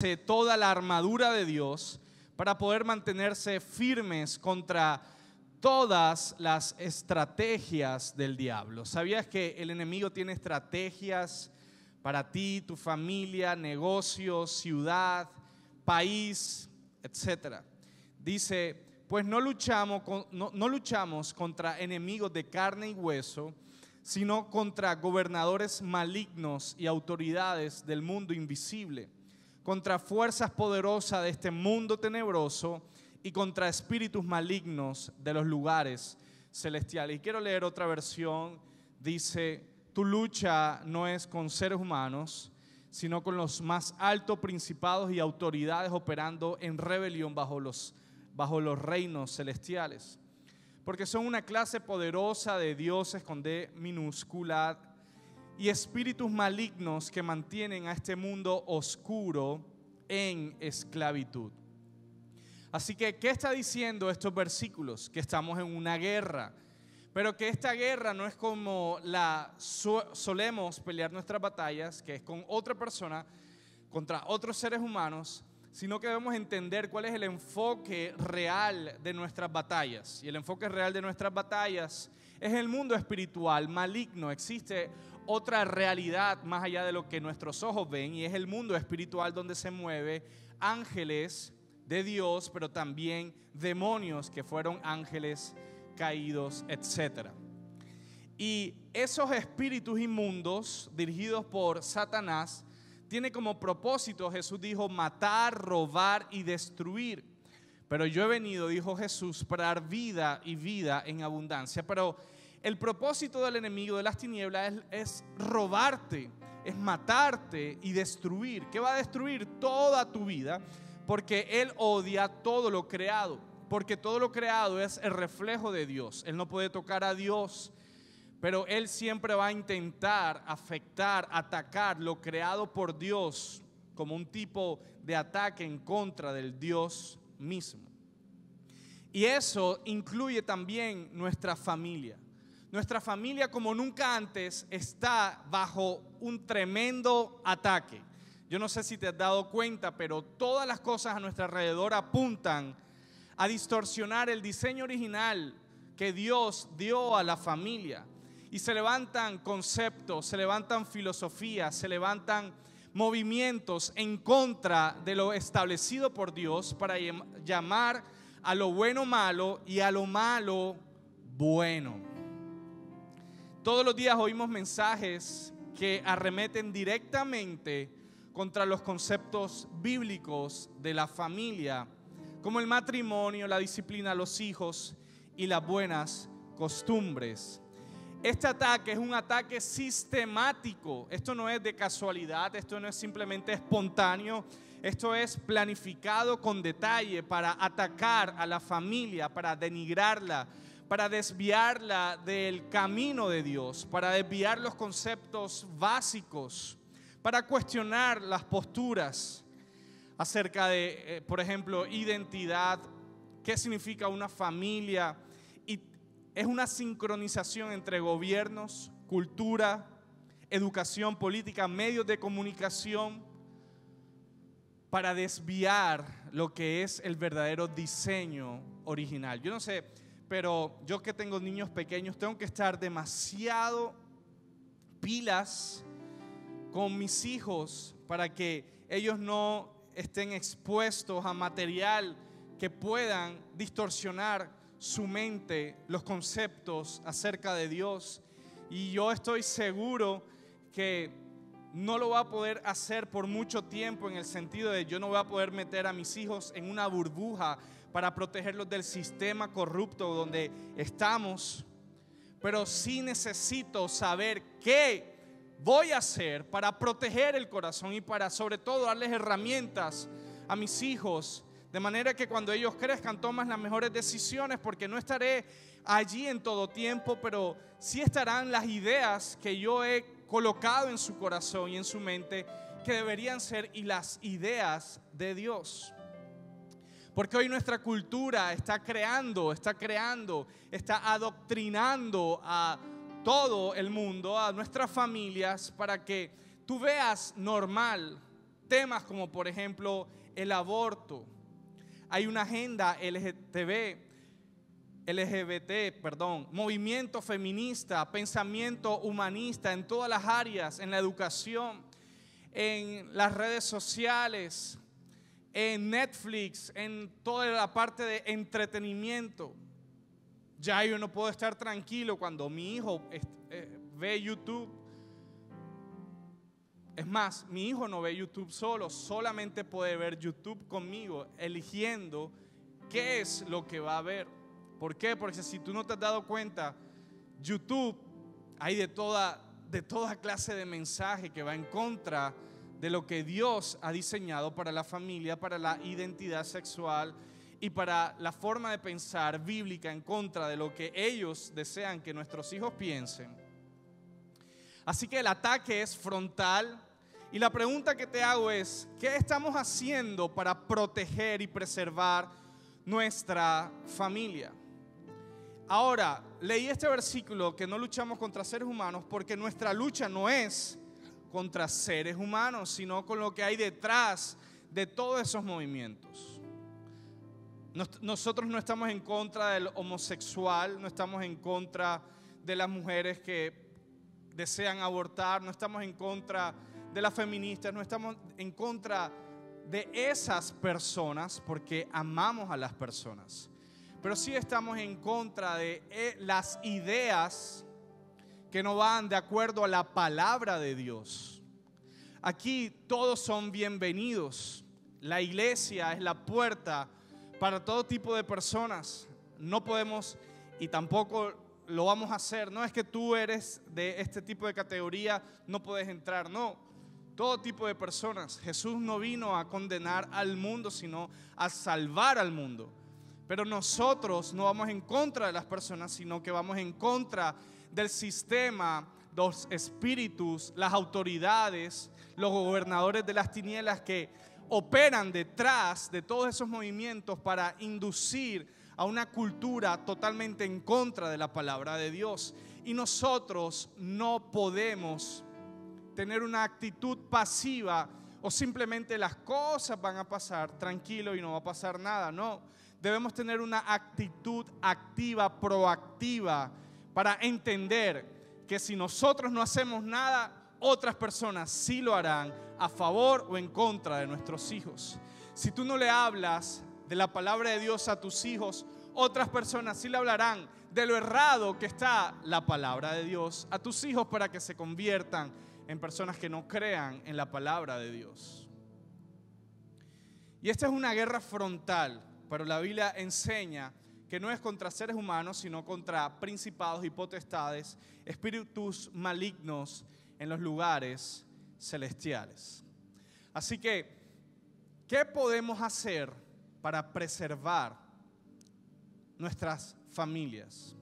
pónganse toda la armadura de Dios para poder mantenerse firmes contra todas las estrategias del diablo. ¿Sabías que el enemigo tiene estrategias para ti, tu familia, negocios, ciudad, país, etcétera? Dice, pues no luchamos contra enemigos de carne y hueso, sino contra gobernadores malignos y autoridades del mundo invisible, contra fuerzas poderosas de este mundo tenebroso y contra espíritus malignos de los lugares celestiales. Y quiero leer otra versión. Dice, tu lucha no es con seres humanos, sino con los más altos principados y autoridades operando en rebelión bajo los reinos celestiales. Porque son una clase poderosa de dioses con D minúscula y espíritus malignos que mantienen a este mundo oscuro en esclavitud. Así que, ¿qué está diciendo estos versículos? Que estamos en una guerra, pero que esta guerra no es como la solemos pelear nuestras batallas, que es con otra persona, contra otros seres humanos, sino que debemos entender cuál es el enfoque real de nuestras batallas. Y el enfoque real de nuestras batallas es el mundo espiritual maligno. Existe otra realidad más allá de lo que nuestros ojos ven, y es el mundo espiritual donde se mueve ángeles de Dios, pero también demonios que fueron ángeles caídos, etc. Y esos espíritus inmundos dirigidos por Satanás tiene como propósito, Jesús dijo, matar, robar y destruir. Pero yo he venido, dijo Jesús, para dar vida y vida en abundancia. Pero el propósito del enemigo de las tinieblas es robarte, es matarte y destruir. ¿Qué va a destruir? Toda tu vida, porque él odia todo lo creado. Porque todo lo creado es el reflejo de Dios. Él no puede tocar a Dios, pero él siempre va a intentar afectar, atacar lo creado por Dios como un tipo de ataque en contra del Dios mismo. Y eso incluye también nuestra familia. Nuestra familia, como nunca antes, está bajo un tremendo ataque. Yo no sé si te has dado cuenta, pero todas las cosas a nuestro alrededor apuntan a distorsionar el diseño original que Dios dio a la familia. Y se levantan conceptos, se levantan filosofías, se levantan movimientos en contra de lo establecido por Dios para llamar a lo bueno malo y a lo malo bueno. Todos los días oímos mensajes que arremeten directamente contra los conceptos bíblicos de la familia, como el matrimonio, la disciplina a los hijos y las buenas costumbres. Este ataque es un ataque sistemático. Esto no es de casualidad, esto no es simplemente espontáneo. Esto es planificado con detalle para atacar a la familia, para denigrarla, para desviarla del camino de Dios, para desviar los conceptos básicos, para cuestionar las posturas acerca de, por ejemplo, identidad, qué significa una familia. Y es una sincronización entre gobiernos, cultura, educación, política, medios de comunicación, para desviar lo que es el verdadero diseño original. Yo no sé, pero yo que tengo niños pequeños, tengo que estar demasiado pilas con mis hijos para que ellos no estén expuestos a material que puedan distorsionar su mente, los conceptos acerca de Dios. Y yo estoy seguro que no lo va a poder hacer por mucho tiempo, en el sentido de yo no voy a poder meter a mis hijos en una burbuja para protegerlos del sistema corrupto donde estamos, pero sí necesito saber qué voy a hacer para proteger el corazón y para sobre todo darles herramientas a mis hijos, de manera que cuando ellos crezcan tomen las mejores decisiones, porque no estaré allí en todo tiempo, pero sí estarán las ideas que yo he colocado en su corazón y en su mente, que deberían ser y las ideas de Dios. Porque hoy nuestra cultura está adoctrinando a todo el mundo, a nuestras familias, para que tú veas normal Temas como por ejemplo el aborto. Hay una agenda movimiento feminista, pensamiento humanista en todas las áreas, en la educación, en las redes sociales, en Netflix, en toda la parte de entretenimiento. Ya yo no puedo estar tranquilo cuando mi hijo ve YouTube. Es más, mi hijo no ve YouTube solo, solamente puede ver YouTube conmigo, eligiendo qué es lo que va a ver. ¿Por qué? Porque si tú no te has dado cuenta, YouTube hay de toda clase de mensaje que va en contra de lo que Dios ha diseñado para la familia, para la identidad sexual y para la forma de pensar bíblica, en contra de lo que ellos desean que nuestros hijos piensen. Así que el ataque es frontal. Y la pregunta que te hago es, ¿qué estamos haciendo para proteger y preservar nuestra familia? Ahora, leí este versículo que no luchamos contra seres humanos porque nuestra lucha no es contra seres humanos, sino con lo que hay detrás de todos esos movimientos. Nosotros no estamos en contra del homosexual, no estamos en contra de las mujeres que desean abortar, no estamos en contra de las feministas, no estamos en contra de esas personas porque amamos a las personas, pero sí estamos en contra de las ideas que no van de acuerdo a la palabra de Dios. Aquí todos son bienvenidos. La iglesia es la puerta para todo tipo de personas. No podemos y tampoco lo vamos a hacer. No es que tú eres de este tipo de categoría, no puedes entrar, no. Todo tipo de personas. Jesús no vino a condenar al mundo, sino a salvar al mundo. Pero nosotros no vamos en contra de las personas, sino que vamos en contra del sistema, los espíritus, las autoridades, los gobernadores de las tinieblas que operan detrás de todos esos movimientos para inducir a una cultura totalmente en contra de la palabra de Dios. Y nosotros no podemos tener una actitud pasiva o simplemente las cosas van a pasar tranquilo y no va a pasar nada. No, debemos tener una actitud activa, proactiva, para entender que si nosotros no hacemos nada, otras personas sí lo harán a favor o en contra de nuestros hijos. Si tú no le hablas de la palabra de Dios a tus hijos, otras personas sí le hablarán de lo errado que está la palabra de Dios a tus hijos para que se conviertan en personas que no crean en la palabra de Dios. Y esta es una guerra frontal, pero la Biblia enseña que no es contra seres humanos, sino contra principados y potestades, espíritus malignos en los lugares celestiales. Así que, ¿qué podemos hacer para preservar nuestras familias?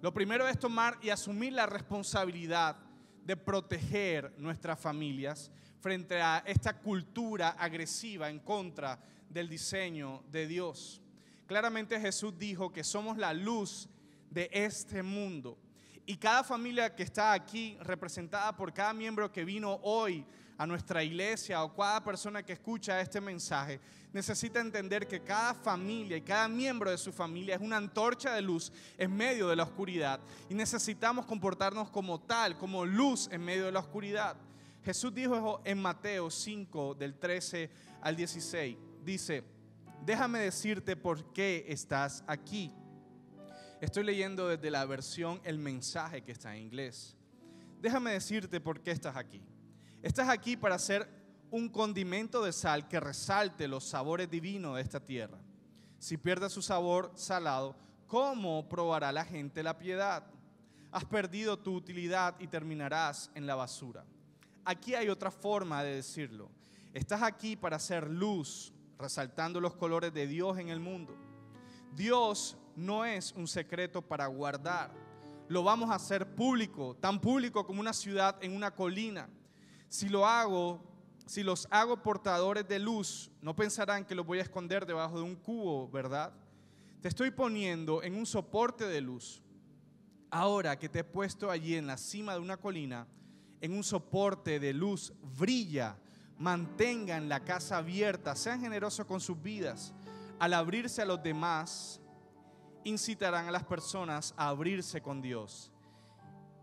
Lo primero es tomar y asumir la responsabilidad de proteger nuestras familias frente a esta cultura agresiva en contra del diseño de Dios. Claramente Jesús dijo que somos la luz de este mundo. Y cada familia que está aquí, representada por cada miembro que vino hoy a nuestra iglesia o cada persona que escucha este mensaje, necesita entender que cada familia y cada miembro de su familia es una antorcha de luz en medio de la oscuridad. Y necesitamos comportarnos como tal, como luz en medio de la oscuridad. Jesús dijo en Mateo 5, del 13 al 16, dice: déjame decirte por qué estás aquí. Estoy leyendo desde la versión El Mensaje, que está en inglés. Déjame decirte por qué estás aquí. Estás aquí para ser un condimento de sal que resalte los sabores divinos de esta tierra. Si pierde su sabor salado, ¿cómo probará la gente la piedad? Has perdido tu utilidad y terminarás en la basura. Aquí hay otra forma de decirlo. Estás aquí para ser luz, resaltando los colores de Dios en el mundo. Dios no es un secreto para guardar. Lo vamos a hacer público, tan público como una ciudad en una colina. Si los hago portadores de luz, no pensarán que los voy a esconder debajo de un cubo, ¿verdad? Te estoy poniendo en un soporte de luz. Ahora que te he puesto allí en la cima de una colina, en un soporte de luz, brilla mantengan la casa abierta, sean generosos con sus vidas. Al abrirse a los demás, incitarán a las personas a abrirse con Dios,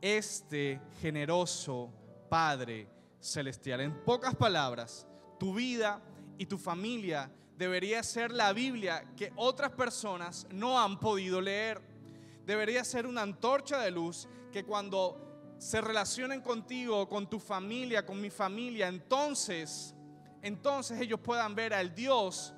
este generoso Padre celestial. En pocas palabras, tu vida y tu familia debería ser la Biblia que otras personas no han podido leer. Debería ser una antorcha de luz que cuando se relacionen contigo, con tu familia, con mi familia, entonces ellos puedan ver al Dios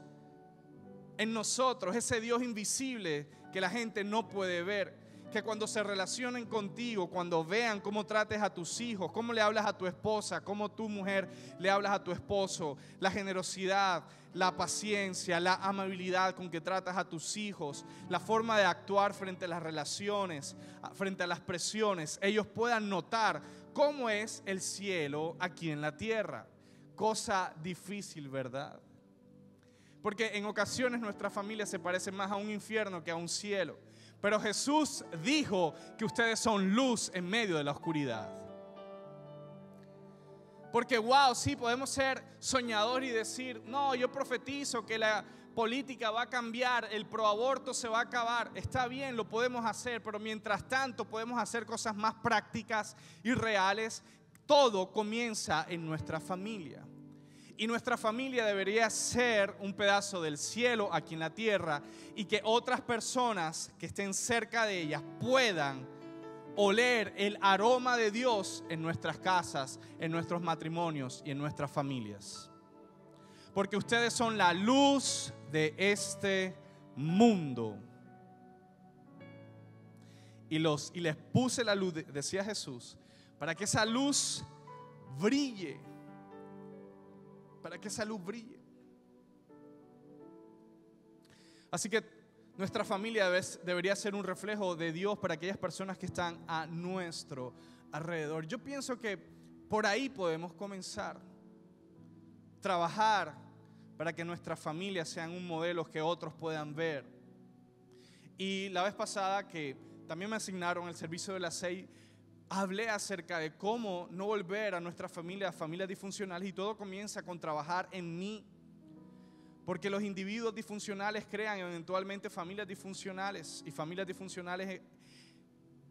en nosotros, ese Dios invisible que la gente no puede ver. Que cuando se relacionen contigo, cuando vean cómo trates a tus hijos, cómo le hablas a tu esposa, cómo tu mujer le hablas a tu esposo, la generosidad, la paciencia, la amabilidad con que tratas a tus hijos, la forma de actuar frente a las relaciones, frente a las presiones, ellos puedan notar cómo es el cielo aquí en la tierra. Cosa difícil, ¿verdad? Porque en ocasiones nuestra familia se parece más a un infierno que a un cielo. Pero Jesús dijo que ustedes son luz en medio de la oscuridad. Porque wow, sí, podemos ser soñadores y decir, no, yo profetizo que la política va a cambiar, el proaborto se va a acabar. Está bien, lo podemos hacer, pero mientras tanto podemos hacer cosas más prácticas y reales. Todo comienza en nuestra familia. Y nuestra familia debería ser un pedazo del cielo aquí en la tierra, y que otras personas que estén cerca de ellas puedan oler el aroma de Dios en nuestras casas, en nuestros matrimonios y en nuestras familias. Porque ustedes son la luz de este mundo. Y les puse la luz, decía Jesús, para que esa luz brille. Para que esa luz brille. Así que nuestra familia debería ser un reflejo de Dios para aquellas personas que están a nuestro alrededor. Yo pienso que por ahí podemos comenzar. Trabajar para que nuestras familias sean un modelo que otros puedan ver. Y la vez pasada que también me asignaron el servicio de las 6, hablé acerca de cómo no volver a nuestra familia, familias disfuncionales, y todo comienza con trabajar en mí. Porque los individuos disfuncionales crean eventualmente familias disfuncionales, y familias disfuncionales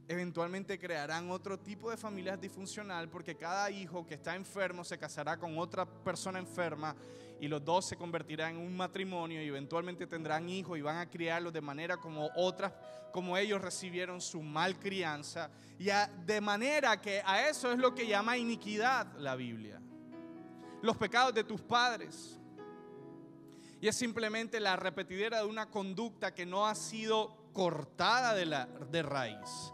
eventualmente crearán otro tipo de familias disfuncional, porque cada hijo que está enfermo se casará con otra persona enferma y los dos se convertirán en un matrimonio y eventualmente tendrán hijos y van a criarlos de manera como ellos recibieron su mal crianza, y de manera que a eso es lo que llama iniquidad la Biblia. Los pecados de tus padres. Y es simplemente la repetidera de una conducta que no ha sido cortada de raíz.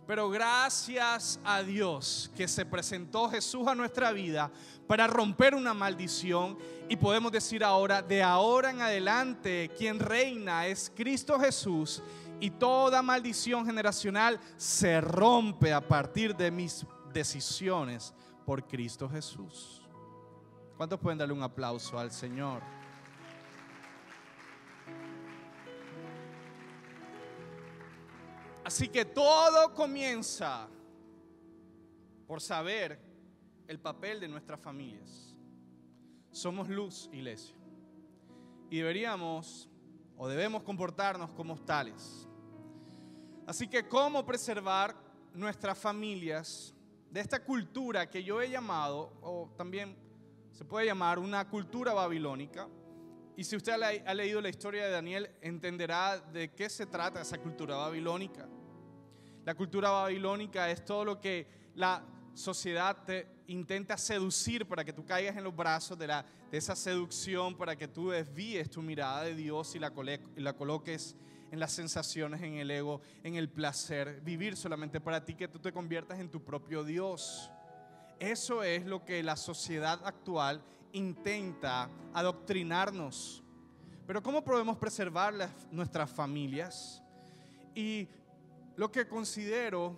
Pero gracias a Dios que se presentó Jesús a nuestra vida para romper una maldición, y podemos decir ahora, de ahora en adelante, quien reina es Cristo Jesús, y toda maldición generacional se rompe a partir de mis decisiones por Cristo Jesús. ¿Cuántos pueden darle un aplauso al Señor? Así que todo comienza por saber el papel de nuestras familias. Somos luz, iglesia, y debemos comportarnos como tales. Así que, ¿cómo preservar nuestras familias de esta cultura que yo he llamado, o también se puede llamar una cultura babilónica? Y si usted ha leído la historia de Daniel, entenderá de qué se trata esa cultura babilónica. La cultura babilónica es todo lo que la sociedad te intenta seducir para que tú caigas en los brazos de esa seducción, para que tú desvíes tu mirada de Dios y la coloques en las sensaciones, en el ego, en el placer, vivir solamente para ti, que tú te conviertas en tu propio Dios. Eso es lo que la sociedad actual intenta adoctrinarnos. Pero ¿cómo podemos preservar nuestras familias? Y lo que considero,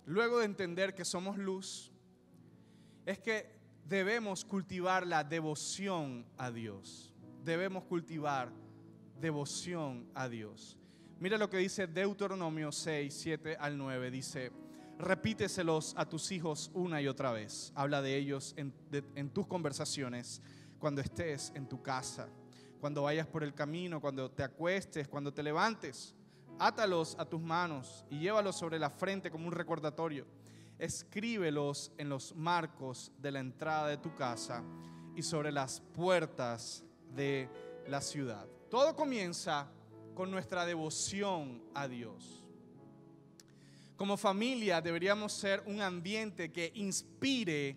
luego de entender que somos luz, es que debemos cultivar la devoción a Dios. Debemos cultivar devoción a Dios. Mira lo que dice Deuteronomio 6, 7 al 9. Dice: repíteselos a tus hijos una y otra vez. Habla de ellos en tus conversaciones, cuando estés en tu casa, cuando vayas por el camino, cuando te acuestes, cuando te levantes. Átalos a tus manos y llévalos sobre la frente como un recordatorio. Escríbelos en los marcos de la entrada de tu casa y sobre las puertas de la ciudad. Todo comienza con nuestra devoción a Dios. Como familia deberíamos ser un ambiente que inspire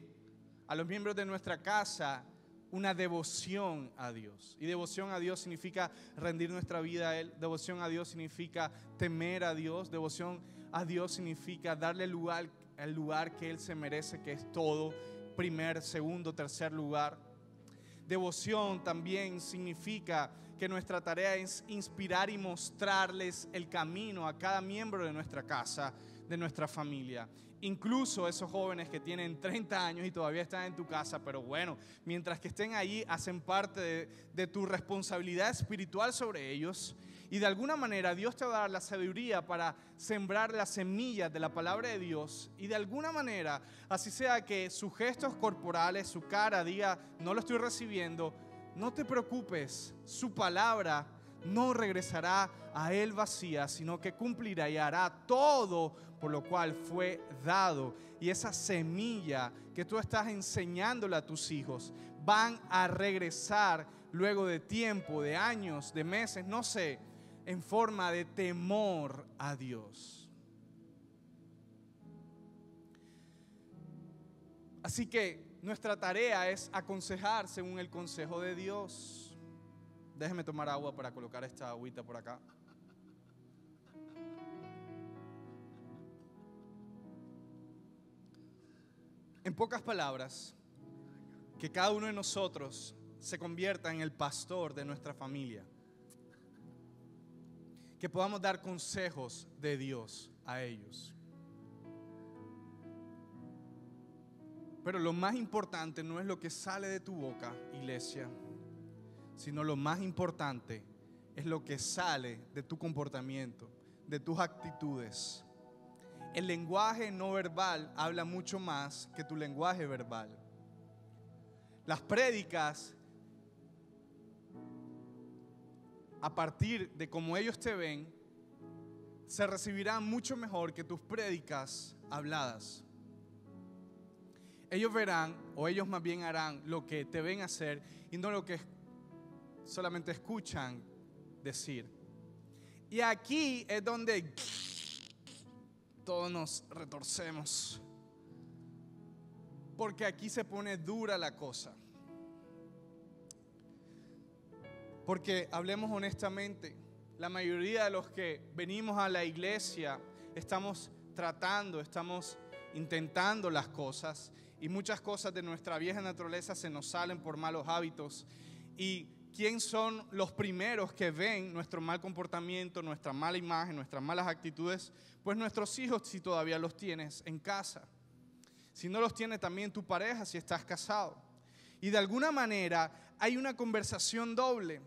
a los miembros de nuestra casa una devoción a Dios. Y devoción a Dios significa rendir nuestra vida a Él. Devoción a Dios significa temer a Dios. Devoción a Dios significa darle el lugar que Él se merece, que es todo, primer, segundo, tercer lugar. Devoción también significa que nuestra tarea es inspirar y mostrarles el camino a cada miembro de nuestra casa, de nuestra familia. Incluso esos jóvenes que tienen 30 años y todavía están en tu casa, pero bueno, mientras que estén allí, hacen parte de tu responsabilidad espiritual sobre ellos. Y de alguna manera Dios te va a dar la sabiduría para sembrar las semillas de la palabra de Dios. Y de alguna manera, así sea que sus gestos corporales, su cara diga, no lo estoy recibiendo, no te preocupes, su palabra no regresará a Él vacía, sino que cumplirá y hará todo por lo cual fue dado. Y esa semilla que tú estás enseñándole a tus hijos van a regresar luego de tiempo, de años, de meses, no sé, en forma de temor a Dios. Así que nuestra tarea es aconsejar según el consejo de Dios. Déjeme tomar agua para colocar esta agüita por acá. En pocas palabras, que cada uno de nosotros se convierta en el pastor de nuestra familia. Que podamos dar consejos de Dios a ellos. Pero lo más importante no es lo que sale de tu boca, iglesia, sino lo más importante es lo que sale de tu comportamiento, de tus actitudes. El lenguaje no verbal habla mucho más que tu lenguaje verbal. Las prédicas, a partir de cómo ellos te ven, se recibirán mucho mejor que tus prédicas habladas. Ellos verán, o ellos más bien harán lo que te ven hacer y no lo que solamente escuchan decir. Y aquí es donde todos nos retorcemos, porque aquí se pone dura la cosa. Porque hablemos honestamente, la mayoría de los que venimos a la iglesia estamos intentando las cosas, y muchas cosas de nuestra vieja naturaleza se nos salen por malos hábitos. ¿Y quién son los primeros que ven nuestro mal comportamiento, nuestra mala imagen, nuestras malas actitudes? Pues nuestros hijos, si todavía los tienes en casa. Si no los tiene, también tu pareja, si estás casado. Y de alguna manera hay una conversación doble.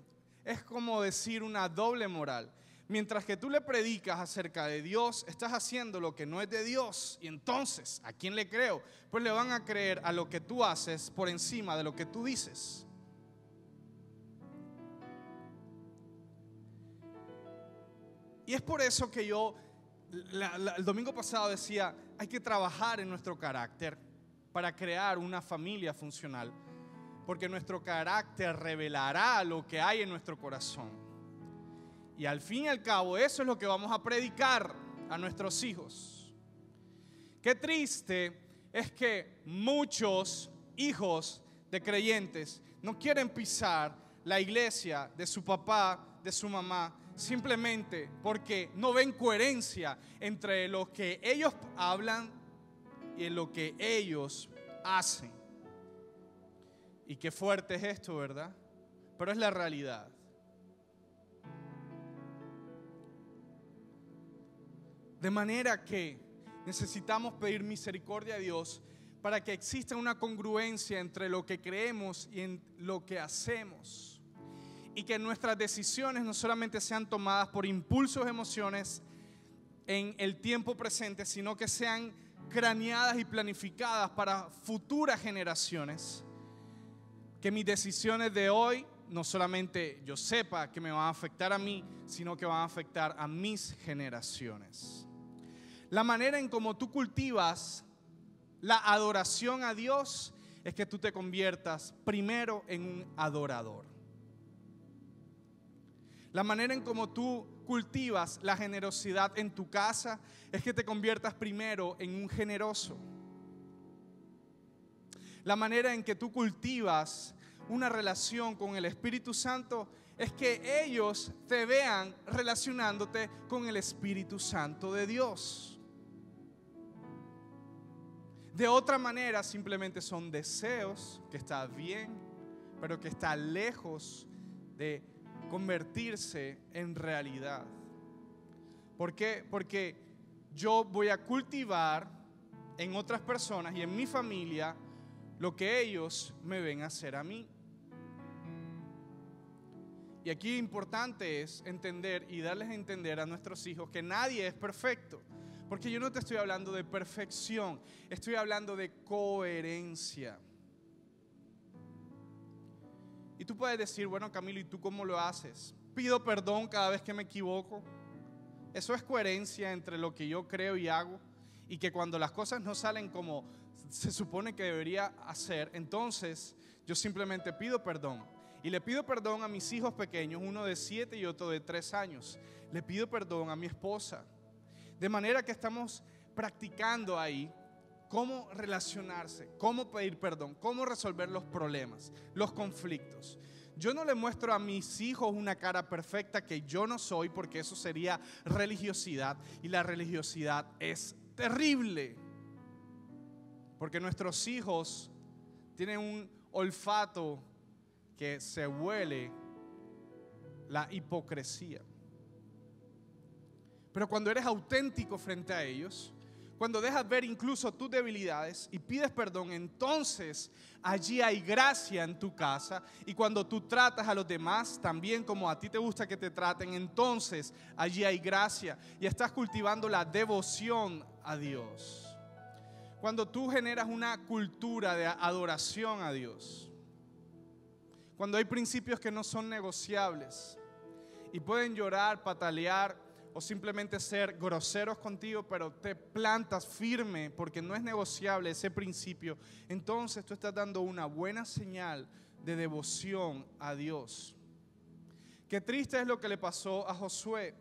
Es como decir una doble moral. Mientras que tú le predicas acerca de Dios, estás haciendo lo que no es de Dios. Y entonces, ¿a quién le creo? Pues le van a creer a lo que tú haces por encima de lo que tú dices. Y es por eso que yo el domingo pasado decía, hay que trabajar en nuestro carácter para crear una familia funcional. Porque nuestro carácter revelará lo que hay en nuestro corazón. Y al fin y al cabo, eso es lo que vamos a predicar a nuestros hijos. Qué triste es que muchos hijos de creyentes no quieren pisar la iglesia de su papá, de su mamá, simplemente porque no ven coherencia entre lo que ellos hablan y en lo que ellos hacen. Y qué fuerte es esto, ¿verdad? Pero es la realidad. De manera que necesitamos pedir misericordia a Dios para que exista una congruencia entre lo que creemos y en lo que hacemos. Y que nuestras decisiones no solamente sean tomadas por impulsos, emociones en el tiempo presente, sino que sean craneadas y planificadas para futuras generaciones. Que mis decisiones de hoy no solamente yo sepa que me van a afectar a mí, sino que van a afectar a mis generaciones. La manera en cómo tú cultivas la adoración a Dios es que tú te conviertas primero en un adorador. La manera en cómo tú cultivas la generosidad en tu casa es que te conviertas primero en un generoso. La manera en que tú cultivas una relación con el Espíritu Santo es que ellos te vean relacionándote con el Espíritu Santo de Dios. De otra manera, simplemente son deseos que están bien, pero que están lejos de convertirse en realidad. ¿Por qué? Porque yo voy a cultivar en otras personas y en mi familia lo que ellos me ven hacer a mí. Y aquí importante es entender y darles a entender a nuestros hijos que nadie es perfecto. Porque yo no te estoy hablando de perfección, estoy hablando de coherencia. Y tú puedes decir, bueno, Camilo, ¿y tú cómo lo haces? Pido perdón cada vez que me equivoco. Eso es coherencia entre lo que yo creo y hago. Y que cuando las cosas no salen como se supone que debería hacer, entonces yo simplemente pido perdón. Y le pido perdón a mis hijos pequeños, uno de 7 y otro de 3 años. Le pido perdón a mi esposa. De manera que estamos practicando ahí cómo relacionarse, cómo pedir perdón, cómo resolver los problemas, los conflictos. Yo no le muestro a mis hijos una cara perfecta que yo no soy, porque eso sería religiosidad, y la religiosidad es terrible. Porque nuestros hijos tienen un olfato que se huele la hipocresía. Pero cuando eres auténtico frente a ellos, cuando dejas ver incluso tus debilidades y pides perdón, entonces allí hay gracia en tu casa. Y cuando tú tratas a los demás también como a ti te gusta que te traten, entonces allí hay gracia y estás cultivando la devoción a Dios. Cuando tú generas una cultura de adoración a Dios, cuando hay principios que no son negociables y pueden llorar, patalear o simplemente ser groseros contigo, pero te plantas firme porque no es negociable ese principio, entonces tú estás dando una buena señal de devoción a Dios. Qué triste es lo que le pasó a Josué,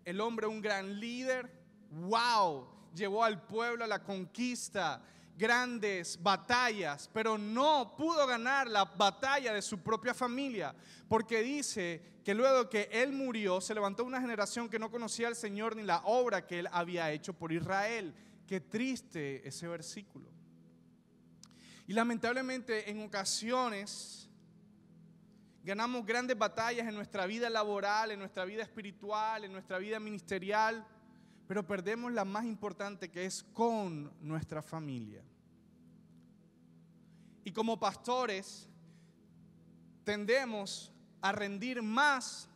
el hombre, un gran líder, wow, llevó al pueblo a la conquista, grandes batallas, pero no pudo ganar la batalla de su propia familia, porque dice que luego que él murió se levantó una generación que no conocía al Señor ni la obra que él había hecho por Israel. Qué triste ese versículo. Y lamentablemente en ocasiones ganamos grandes batallas en nuestra vida laboral, en nuestra vida espiritual, en nuestra vida ministerial, pero perdemos la más importante, que es con nuestra familia. Y como pastores tendemos a rendir más,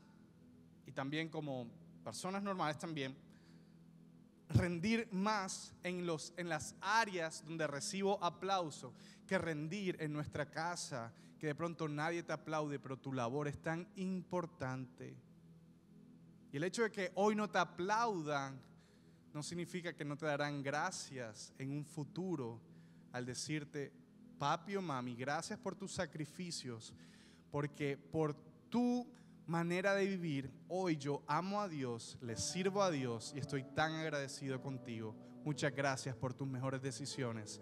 y también como personas normales también, rendir más en las áreas donde recibo aplauso que rendir en nuestra casa, que de pronto nadie te aplaude, pero tu labor es tan importante. Y el hecho de que hoy no te aplaudan no significa que no te darán gracias en un futuro al decirte, papi o mami, gracias por tus sacrificios, porque por tu manera de vivir, hoy yo amo a Dios, le sirvo a Dios y estoy tan agradecido contigo. Muchas gracias por tus mejores decisiones.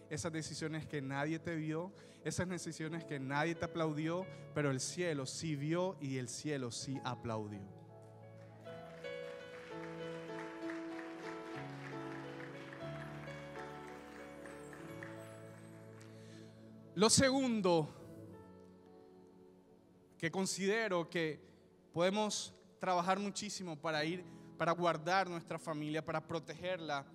Esas decisiones que nadie te vio, esas decisiones que nadie te aplaudió, pero el cielo sí vio y el cielo sí aplaudió. Lo segundo que considero que podemos trabajar muchísimo para guardar nuestra familia, para protegerla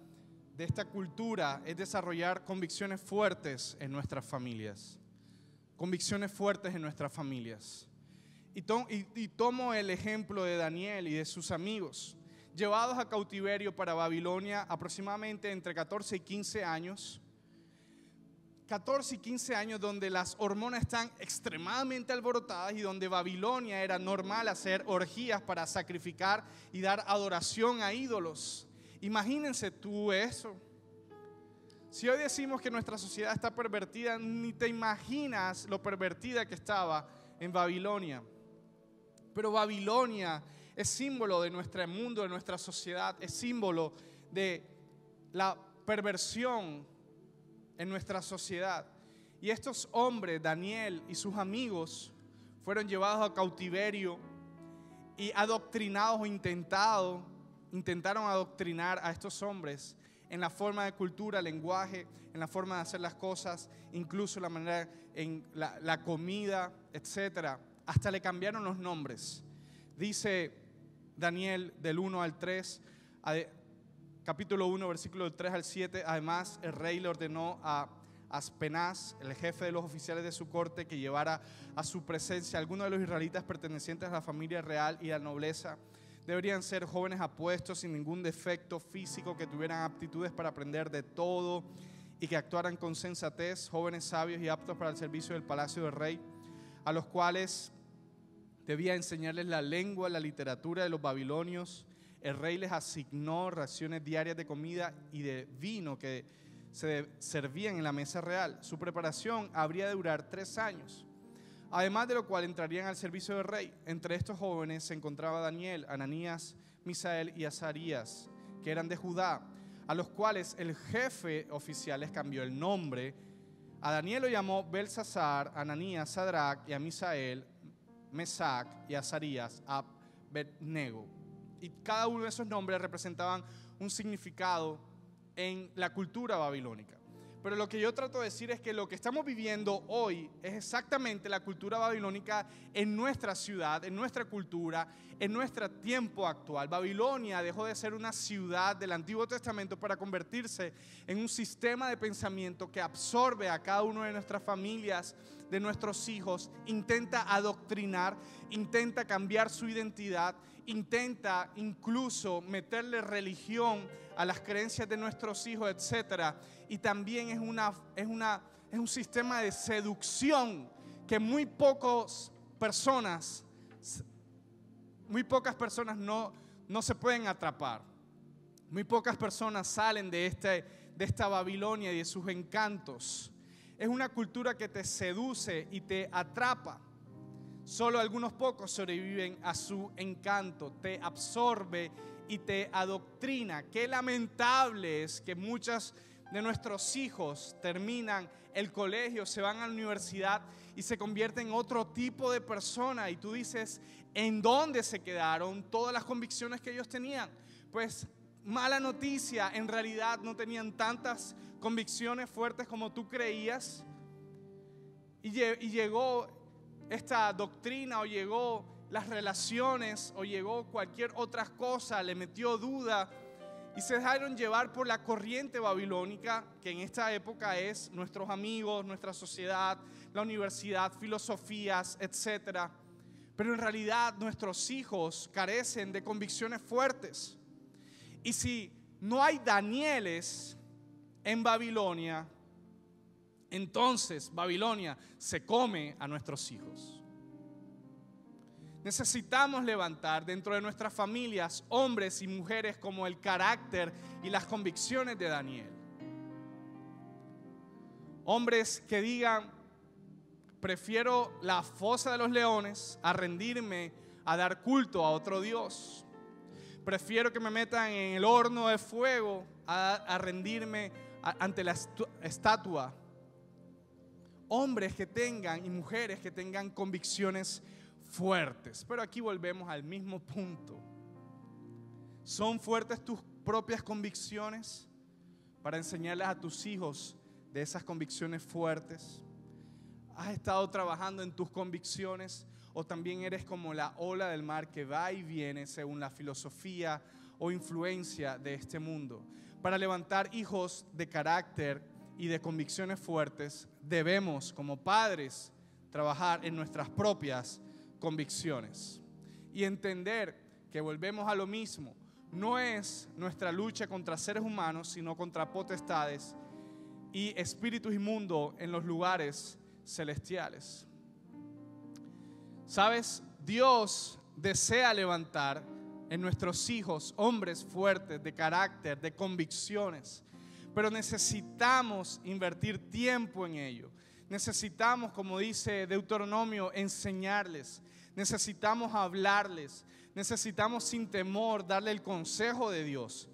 de esta cultura, es desarrollar convicciones fuertes en nuestras familias. Convicciones fuertes en nuestras familias. Y tomo el ejemplo de Daniel y de sus amigos. llevados a cautiverio para Babilonia aproximadamente entre 14 y 15 años. 14 y 15 años donde las hormonas están extremadamente alborotadas y donde Babilonia era normal hacer orgías para sacrificar y dar adoración a ídolos. Imagínense tú eso. Si hoy decimos que nuestra sociedad está pervertida, ni te imaginas lo pervertida que estaba en Babilonia. Pero Babilonia es símbolo de nuestro mundo, de nuestra sociedad, es símbolo de la perversión en nuestra sociedad. Y estos hombres, Daniel y sus amigos, fueron llevados a cautiverio y adoctrinados o intentaron adoctrinar a estos hombres en la forma de cultura, lenguaje, en la forma de hacer las cosas, incluso la manera en la comida, etcétera. Hasta le cambiaron los nombres. Dice Daniel del 1 al 3, capítulo 1, versículo del 3 al 7. Además, el rey le ordenó a Aspenaz, el jefe de los oficiales de su corte, que llevara a su presencia a algunos de los israelitas pertenecientes a la familia real y a la nobleza. Deberían ser jóvenes apuestos, sin ningún defecto físico, que tuvieran aptitudes para aprender de todo y que actuaran con sensatez, jóvenes sabios y aptos para el servicio del palacio del rey, a los cuales debía enseñarles la lengua, la literatura de los babilonios. El rey les asignó raciones diarias de comida y de vino que se servían en la mesa real. Su preparación habría de durar 3 años, además de lo cual entrarían al servicio del rey. Entre estos jóvenes se encontraba Daniel, Ananías, Misael y Azarías, que eran de Judá, a los cuales el jefe oficial les cambió el nombre. A Daniel lo llamó Belsasar, a Ananías, Sadrac, y a Misael, Mesac, y a Azarías, Abednego. Y cada uno de esos nombres representaban un significado en la cultura babilónica. Pero lo que yo trato de decir es que lo que estamos viviendo hoy es exactamente la cultura babilónica en nuestra ciudad, en nuestra cultura, en nuestro tiempo actual. Babilonia dejó de ser una ciudad del Antiguo Testamento para convertirse en un sistema de pensamiento que absorbe a cada una de nuestras familias, de nuestros hijos, intenta adoctrinar, intenta cambiar su identidad, intenta incluso meterle religión a las creencias de nuestros hijos, etcétera. Y también es un sistema de seducción que muy pocas personas no se pueden atrapar. Muy pocas personas salen de esta Babilonia y de sus encantos. Es una cultura que te seduce y te atrapa. Solo algunos pocos sobreviven a su encanto, te absorbe y te adoctrina. Qué lamentable es que muchas de nuestros hijos terminan el colegio, se van a la universidad y se convierten en otro tipo de persona. Y tú dices, ¿en dónde se quedaron todas las convicciones que ellos tenían? Pues mala noticia, en realidad no tenían tantas convicciones fuertes como tú creías. Y llegó esta doctrina, o llegó las relaciones, o llegó cualquier otra cosa, le metió duda y se dejaron llevar por la corriente babilónica, que en esta época es nuestros amigos, nuestra sociedad, la universidad, filosofías, etcétera. Pero en realidad nuestros hijos carecen de convicciones fuertes. Y si no hay Danieles en Babilonia, entonces Babilonia se come a nuestros hijos. Necesitamos levantar dentro de nuestras familias hombres y mujeres como el carácter y las convicciones de Daniel. Hombres que digan, prefiero la fosa de los leones a rendirme a dar culto a otro Dios. Prefiero que me metan en el horno de fuego a rendirme ante la estatua. Hombres que tengan y mujeres que tengan convicciones fuertes. Pero aquí volvemos al mismo punto. ¿Son fuertes tus propias convicciones para enseñarles a tus hijos de esas convicciones fuertes? ¿Has estado trabajando en tus convicciones o también eres como la ola del mar que va y viene según la filosofía o influencia de este mundo? Para levantar hijos de carácter y de convicciones fuertes, debemos como padres trabajar en nuestras propias convicciones y entender que volvemos a lo mismo. no es nuestra lucha contra seres humanos, sino contra potestades y espíritus inmundos en los lugares celestiales. ¿Sabes? Dios desea levantar en nuestros hijos hombres fuertes de carácter, de convicciones, pero necesitamos invertir tiempo en ello. Necesitamos, como dice Deuteronomio, enseñarles. Necesitamos hablarles. Necesitamos sin temor darle el consejo de Dios.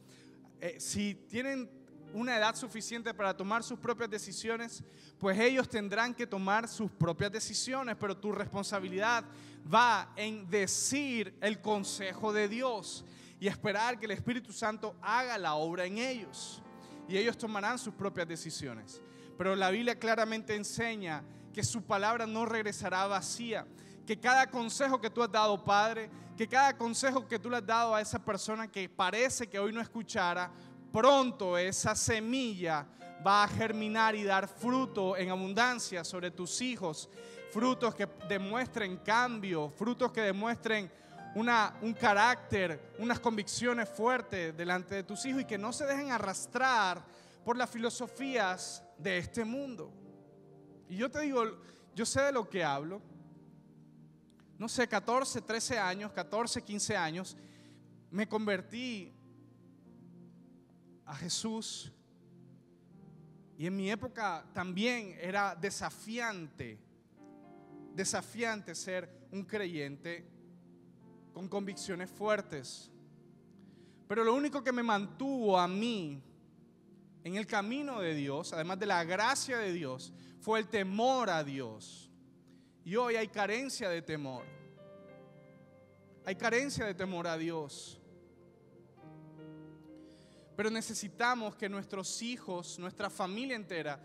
Si tienen una edad suficiente para tomar sus propias decisiones, pues ellos tendrán que tomar sus propias decisiones, pero tu responsabilidad va en decir el consejo de Dios y esperar que el Espíritu Santo haga la obra en ellos, y ellos tomarán sus propias decisiones. Pero la Biblia claramente enseña que su palabra no regresará vacía, que cada consejo que tú has dado, Padre, que cada consejo que tú le has dado a esa persona que parece que hoy no escuchara, pronto esa semilla va a germinar y dar fruto en abundancia sobre tus hijos, frutos que demuestren cambio, frutos que demuestren un carácter, unas convicciones fuertes delante de tus hijos, y que no se dejen arrastrar por las filosofías de este mundo. Y yo te digo, yo sé de lo que hablo. No sé, 14, 13 años, 14, 15 años, me convertí a Jesús, y en mi época también era desafiante ser un creyente con convicciones fuertes. Pero lo único que me mantuvo a mí en el camino de Dios, además de la gracia de Dios, fue el temor a Dios. Y hoy hay carencia de temor. Hay carencia de temor a Dios. Pero necesitamos que nuestros hijos, nuestra familia entera,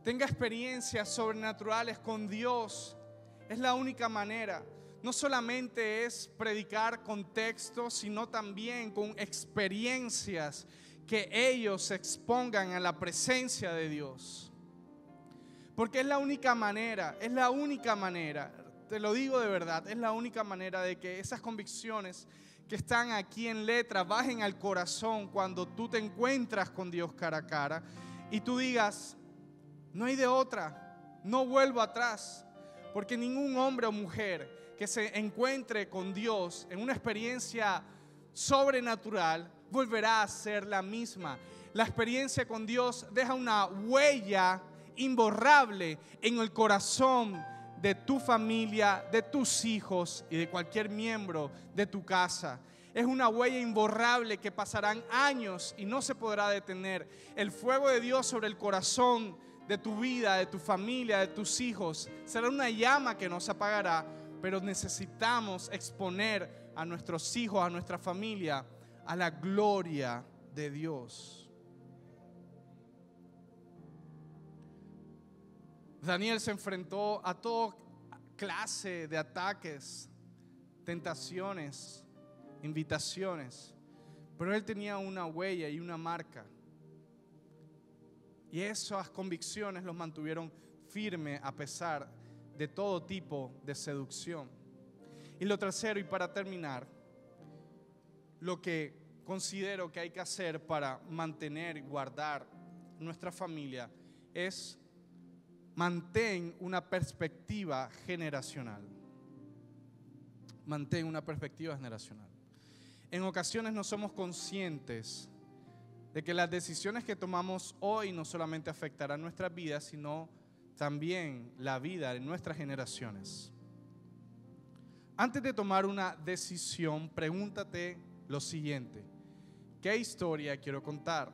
tenga experiencias sobrenaturales con Dios. Es la única manera. No solamente es predicar con textos, sino también con experiencias, que ellos se expongan a la presencia de Dios. Porque es la única manera, te lo digo de verdad, es la única manera de que esas convicciones que están aquí en letra bajen al corazón cuando tú te encuentras con Dios cara a cara y tú digas: no hay de otra, no vuelvo atrás. Porque ningún hombre o mujer que se encuentre con Dios en una experiencia sobrenatural volverá a ser la misma. La experiencia con Dios deja una huella imborrable en el corazón de tu familia, de tus hijos y de cualquier miembro de tu casa. Es una huella imborrable que pasarán años y no se podrá detener. El fuego de Dios sobre el corazón de tu vida, de tu familia, de tus hijos, será una llama que no se apagará, pero necesitamos exponer a nuestros hijos, a nuestra familia, a la gloria de Dios. Daniel se enfrentó a toda clase de ataques, tentaciones, invitaciones, pero él tenía una huella y una marca. Y esas convicciones los mantuvieron firmes a pesar de todo tipo de seducción. Y lo tercero, y para terminar, lo que considero que hay que hacer para mantener y guardar nuestra familia es: mantén una perspectiva generacional. Mantén una perspectiva generacional. En ocasiones no somos conscientes de que las decisiones que tomamos hoy no solamente afectarán nuestras vidas, sino también la vida de nuestras generaciones. Antes de tomar una decisión, pregúntate lo siguiente: ¿qué historia quiero contar?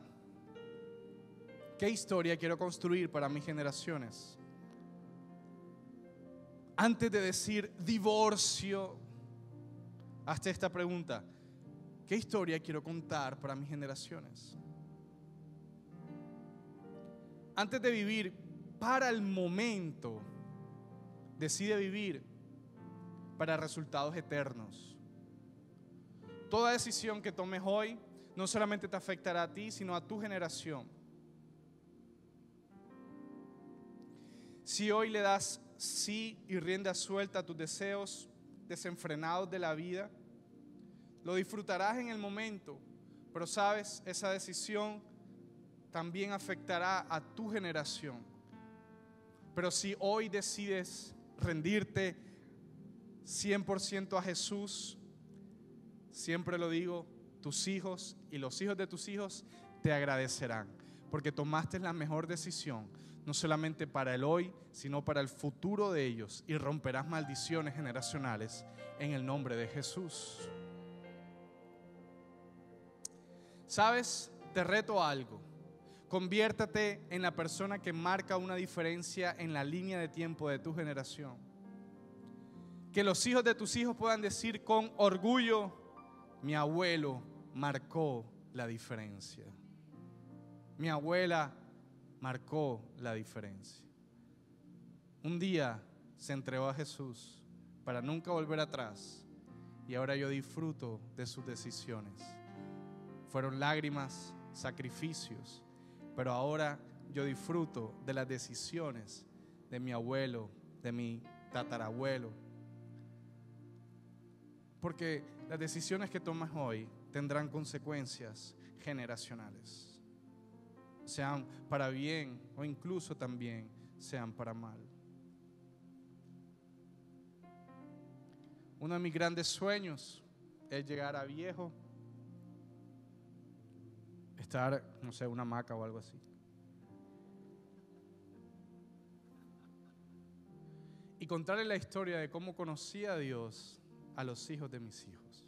¿Qué historia quiero construir para mis generaciones? Antes de decir divorcio, hazte esta pregunta: ¿qué historia quiero contar para mis generaciones? Antes de vivir para el momento, decide vivir para resultados eternos. Toda decisión que tomes hoy no solamente te afectará a ti, sino a tu generación. Si hoy le das sí y rienda suelta a tus deseos desenfrenados de la vida, lo disfrutarás en el momento, pero sabes, esa decisión también afectará a tu generación. Pero si hoy decides rendirte 100% a Jesús, siempre lo digo, tus hijos y los hijos de tus hijos te agradecerán, porque tomaste la mejor decisión, no solamente para el hoy, sino para el futuro de ellos, y romperás maldiciones generacionales en el nombre de Jesús. ¿Sabes? Te reto a algo. Conviértate en la persona que marca una diferencia en la línea de tiempo de tu generación. Que los hijos de tus hijos puedan decir con orgullo: mi abuelo marcó la diferencia. Mi abuela marcó la diferencia. Un día se entregó a Jesús para nunca volver atrás, y ahora yo disfruto de sus decisiones. Fueron lágrimas, sacrificios, pero ahora yo disfruto de las decisiones de mi abuelo, de mi tatarabuelo. Porque las decisiones que tomas hoy tendrán consecuencias generacionales, sean para bien o incluso también sean para mal. Uno de mis grandes sueños es llegar a viejo, estar, no sé, una hamaca o algo así, y contarle la historia de cómo conocí a Dios a los hijos de mis hijos,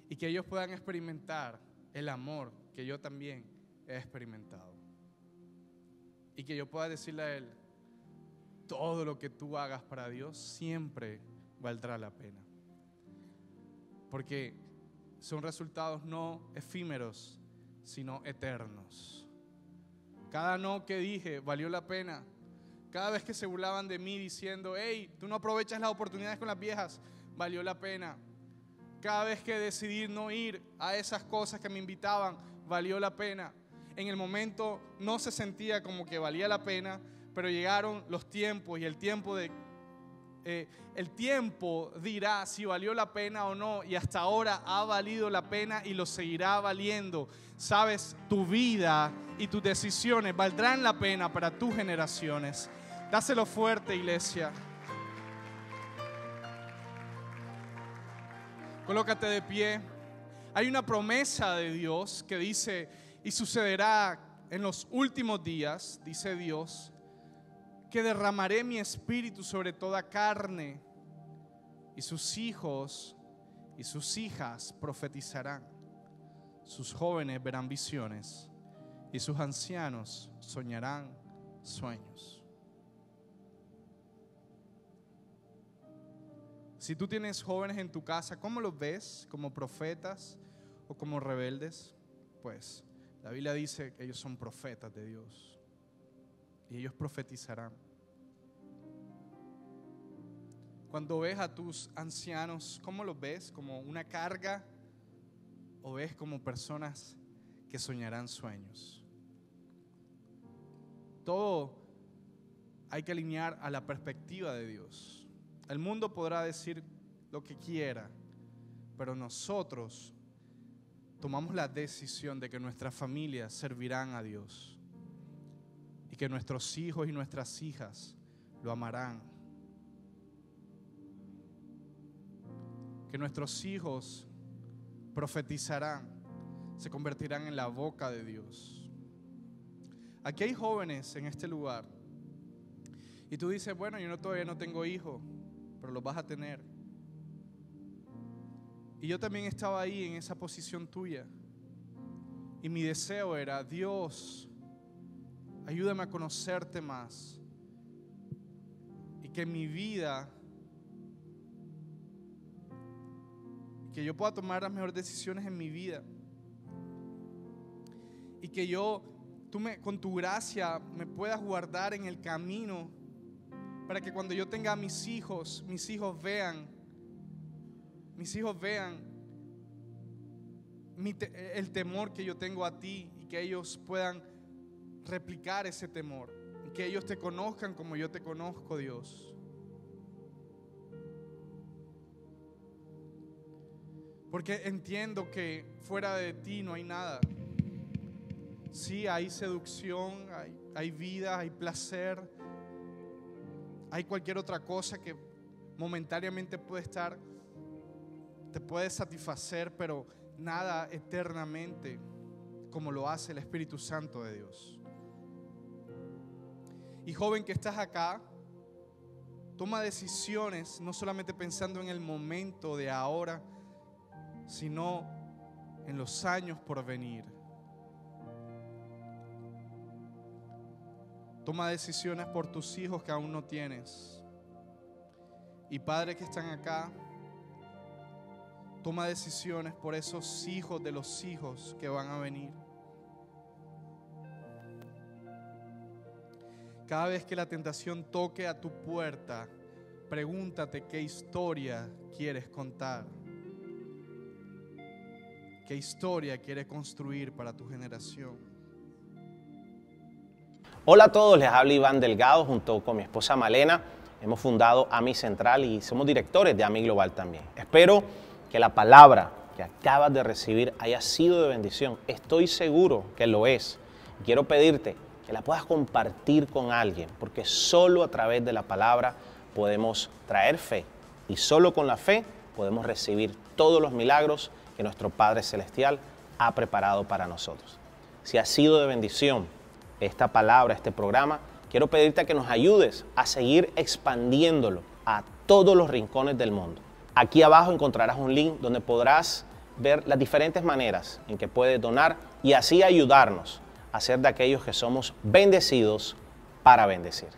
y que ellos puedan experimentar el amor que yo también he experimentado, y que yo pueda decirle a él: todo lo que tú hagas para Dios siempre valdrá la pena, porque son resultados no efímeros, sino eternos. Cada no que dije valió la pena. Cada vez que se burlaban de mí diciendo: hey, tú no aprovechas las oportunidades con las viejas, valió la pena. Cada vez que decidí no ir a esas cosas que me invitaban, valió la pena. En el momento no se sentía como que valía la pena, pero llegaron los tiempos, y el tiempo dirá si valió la pena o no, y hasta ahora ha valido la pena y lo seguirá valiendo. Sabes, tu vida y tus decisiones valdrán la pena para tus generaciones. Dáselo fuerte, iglesia. Colócate de pie. Hay una promesa de Dios que dice: y sucederá en los últimos días, dice Dios, que derramaré mi espíritu sobre toda carne, y sus hijos y sus hijas profetizarán, sus jóvenes verán visiones, y sus ancianos soñarán sueños. Si tú tienes jóvenes en tu casa, ¿cómo los ves? ¿Como profetas o como rebeldes? Pues la Biblia dice que ellos son profetas de Dios, y ellos profetizarán. Cuando ves a tus ancianos, ¿cómo los ves? ¿Como una carga o ves como personas que soñarán sueños? Todo hay que alinear a la perspectiva de Dios. El mundo podrá decir lo que quiera, pero nosotros tomamos la decisión de que nuestras familias servirán a Dios, y que nuestros hijos y nuestras hijas lo amarán. Que nuestros hijos profetizarán, se convertirán en la boca de Dios. Aquí hay jóvenes en este lugar, y tú dices: bueno, yo todavía no tengo hijos, pero los vas a tener. Y yo también estaba ahí en esa posición tuya, y mi deseo era: Dios, ayúdame a conocerte más, y que mi vida, que yo pueda tomar las mejores decisiones en mi vida, y que tú con tu gracia me puedas guardar en el camino, para que cuando yo tenga a mis hijos vean el temor que yo tengo a ti, y que ellos puedan replicar ese temor, y que ellos te conozcan como yo te conozco, Dios. Porque entiendo que fuera de ti no hay nada. Sí, hay seducción, hay vida, hay placer, hay cualquier otra cosa que momentáneamente te puede satisfacer, pero nada eternamente como lo hace el Espíritu Santo de Dios. Y joven que estás acá, toma decisiones no solamente pensando en el momento de ahora, sino en los años por venir. Toma decisiones por tus hijos que aún no tienes. Y padres que están acá, toma decisiones por esos hijos de los hijos que van a venir. Cada vez que la tentación toque a tu puerta, pregúntate qué historia quieres contar. ¿Qué historia quieres construir para tu generación? Hola a todos, les habla Iván Delgado junto con mi esposa Malena. Hemos fundado AMI Central y somos directores de AMI Global también. Espero que la palabra que acabas de recibir haya sido de bendición. Estoy seguro que lo es. Quiero pedirte que la puedas compartir con alguien, porque solo a través de la palabra podemos traer fe y solo con la fe podemos recibir todos los milagros que nuestro Padre Celestial ha preparado para nosotros. Si ha sido de bendición esta palabra, este programa, quiero pedirte que nos ayudes a seguir expandiéndolo a todos los rincones del mundo. Aquí abajo encontrarás un link donde podrás ver las diferentes maneras en que puedes donar y así ayudarnos a ser de aquellos que somos bendecidos para bendecir.